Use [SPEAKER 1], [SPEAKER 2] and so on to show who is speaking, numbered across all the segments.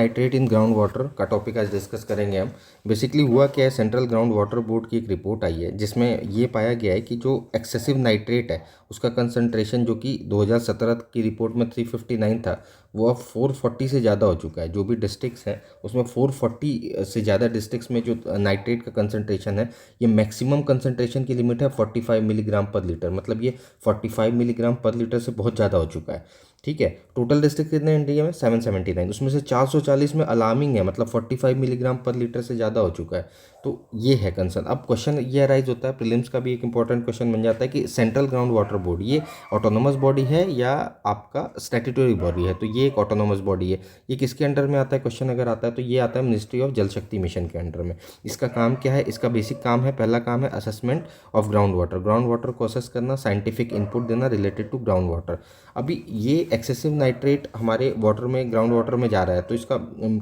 [SPEAKER 1] Nitrate in ground water का topic आज discuss करेंगे हम। बेसिकली हुआ क्या है, सेंट्रल ग्राउंड वाटर बोर्ड की एक रिपोर्ट आई है जिसमें ये पाया गया है कि जो एक्सेसिव नाइट्रेट है उसका कंसंट्रेशन जो कि 2017 की रिपोर्ट में 359 था वो अब 440 से ज़्यादा हो चुका है। जो भी डिस्ट्रिक्ट्स हैं उसमें 440 से ज़्यादा डिस्ट्रिक्ट्स में जो नाइट्रेट का कंसंट्रेशन है ये मैक्सिमम कंसंट्रेशन की लिमिट है 45 मिलीग्राम पर लीटर, मतलब ये 45 मिलीग्राम पर लीटर से बहुत ज़्यादा हो चुका है। ठीक है, टोटल डिस्ट्रिक्ट कितने इंडिया में 779, उसमें से 440 में अलार्मिंग है, मतलब 45 मिलीग्राम पर लीटर से ज़्यादा हो चुका है। तो ये है कंसर्न। अब क्वेश्चन ये अराइज होता है, प्रीलिम्स का भी एक इंपॉर्टेंट क्वेश्चन बन जाता है कि सेंट्रल ग्राउंड वाटर बोर्ड ये ऑटोनोमस बॉडी है या आपका स्टैट्यूटरी बॉडी है। तो ये एक ऑटोनोमस बॉडी है। ये किसके अंडर में आता है, क्वेश्चन अगर आता है तो ये आता है मिनिस्ट्री ऑफ जल शक्ति मिशन के अंडर में। इसका काम क्या है, इसका बेसिक काम है, पहला काम है assessment of ground water, ground water को असेस करना, साइंटिफिक इनपुट देना रिलेटेड टू ग्राउंड वाटर। अभी ये एक्सेसिव नाइट्रेट हमारे वाटर में, ग्राउंड वाटर में जा रहा है तो इसका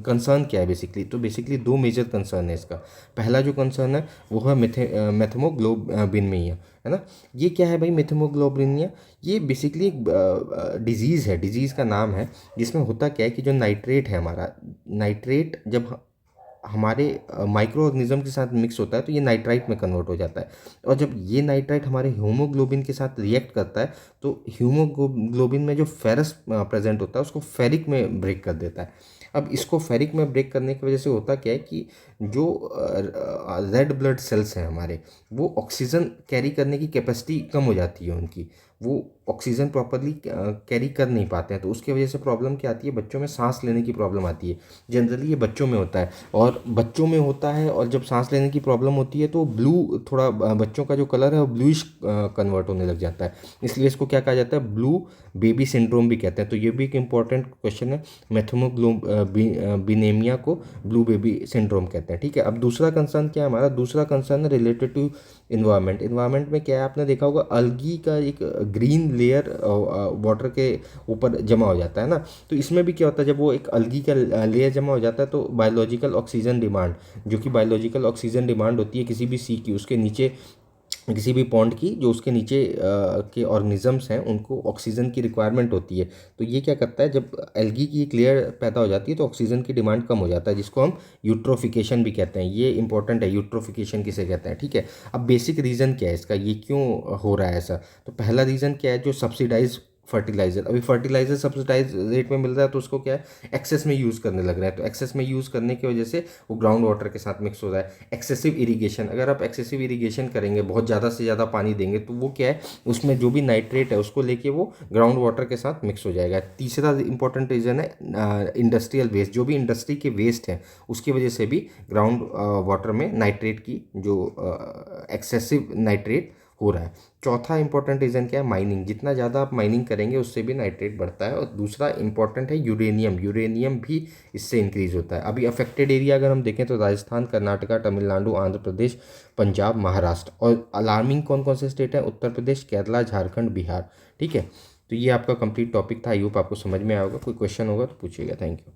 [SPEAKER 1] कंसर्न क्या है बेसिकली। तो बेसिकली दो मेजर कंसर्न है इसका। पहला जो कंसर्न है वो है मेथेमोग्लोबिनिया, है ना। ये क्या है भाई मेथेमोग्लोबिनिया? ये बेसिकली एक डिजीज़ है, डिजीज़ का नाम है, जिसमें होता क्या है कि जो नाइट्रेट है हमारा, नाइट्रेट जब हमारे माइक्रो ऑर्गेनिज्म के साथ मिक्स होता है तो ये नाइट्राइट में कन्वर्ट हो जाता है। और जब ये नाइट्राइट हमारे हीमोग्लोबिन के साथ रिएक्ट करता है तो हीमोग्लोबिन में जो फेरस प्रेजेंट होता है उसको फेरिक में ब्रेक कर देता है। अब इसको फेरिक में ब्रेक करने की वजह से होता क्या है कि जो रेड ब्लड सेल्स हैं हमारे, वो ऑक्सीजन कैरी करने की कैपेसिटी कम हो जाती है उनकी, वो ऑक्सीजन प्रॉपरली कैरी कर नहीं पाते हैं। तो उसकी वजह से प्रॉब्लम क्या आती है, बच्चों में सांस लेने की प्रॉब्लम आती है। जनरली ये बच्चों में होता है, और बच्चों में होता है और जब सांस लेने की प्रॉब्लम होती है तो ब्लू, थोड़ा बच्चों का जो कलर है वो ब्लूइश कन्वर्ट होने लग जाता है। इसलिए इसको क्या कहा जाता है, ब्लू बेबी सिंड्रोम भी कहते हैं। तो ये भी एक इंपॉर्टेंट क्वेश्चन है, मेथेमोग्लोबिनेमिया को ब्लू बेबी सिंड्रोम कहते हैं। ठीक है, अब दूसरा कंसर्न क्या है हमारा, दूसरा कंसर्न है रिलेटेड टू इन्वायरमेंट। इन्वायरमेंट में क्या है, आपने देखा होगा अलगी का एक ग्रीन लेयर वाटर के ऊपर जमा हो जाता है ना। तो इसमें भी क्या होता है, जब वो एक अलगी का लेयर जमा हो जाता है तो बायोलॉजिकल ऑक्सीजन डिमांड, जो कि बायोलॉजिकल ऑक्सीजन डिमांड होती है किसी भी सी की, उसके नीचे किसी भी पॉन्ड की, जो उसके नीचे के ऑर्गेनिजम्स हैं उनको ऑक्सीजन की रिक्वायरमेंट होती है। तो ये क्या करता है, जब एल्गी की एक लेयर पैदा हो जाती है तो ऑक्सीजन की डिमांड कम हो जाता है, जिसको हम यूट्रोफिकेशन भी कहते हैं। ये इंपॉर्टेंट है, यूट्रोफिकेशन किसे कहते हैं। ठीक है, अब बेसिक रीज़न क्या है इसका, ये क्यों हो रहा है ऐसा। तो पहला रीज़न क्या है, जो सब्सिडाइज फर्टिलाइज़र, अभी फर्टिलाइज़र सब्सिडाइज रेट में मिल रहा है तो उसको क्या है एक्सेस में यूज़ करने लग रहा है। तो एक्सेस में यूज़ करने की वजह से वो ग्राउंड वाटर के साथ मिक्स हो रहा है। एक्सेसिव इरिगेशन, अगर आप एक्सेसिव इरिगेशन करेंगे, बहुत ज़्यादा से ज़्यादा पानी देंगे तो वो क्या है, उसमें जो भी नाइट्रेट है उसको लेके वो ग्राउंड वाटर के साथ मिक्स हो जाएगा। तीसरा इंपॉर्टेंट रीज़न है इंडस्ट्रियल वेस्ट, जो भी इंडस्ट्री के वेस्ट हैं उसकी वजह से भी ग्राउंड वाटर में नाइट्रेट की जो एक्सेसिव नाइट्रेट हो रहा है। चौथा इंपॉर्टेंट रीज़न क्या है, माइनिंग। जितना ज़्यादा आप माइनिंग करेंगे उससे भी नाइट्रेट बढ़ता है। और दूसरा इंपॉर्टेंट है यूरेनियम, यूरेनियम भी इससे इंक्रीज होता है। अभी अफेक्टेड एरिया अगर हम देखें तो राजस्थान, कर्नाटका, तमिलनाडु, आंध्र प्रदेश, पंजाब, महाराष्ट्र। और अलार्मिंग कौन कौन से स्टेट हैं, उत्तर प्रदेश, केरला, झारखंड, बिहार। ठीक है, तो ये आपका कंप्लीट टॉपिक था। आई होप आपको समझ में आएगा। कोई क्वेश्चन होगा तो पूछिएगा। Thank you.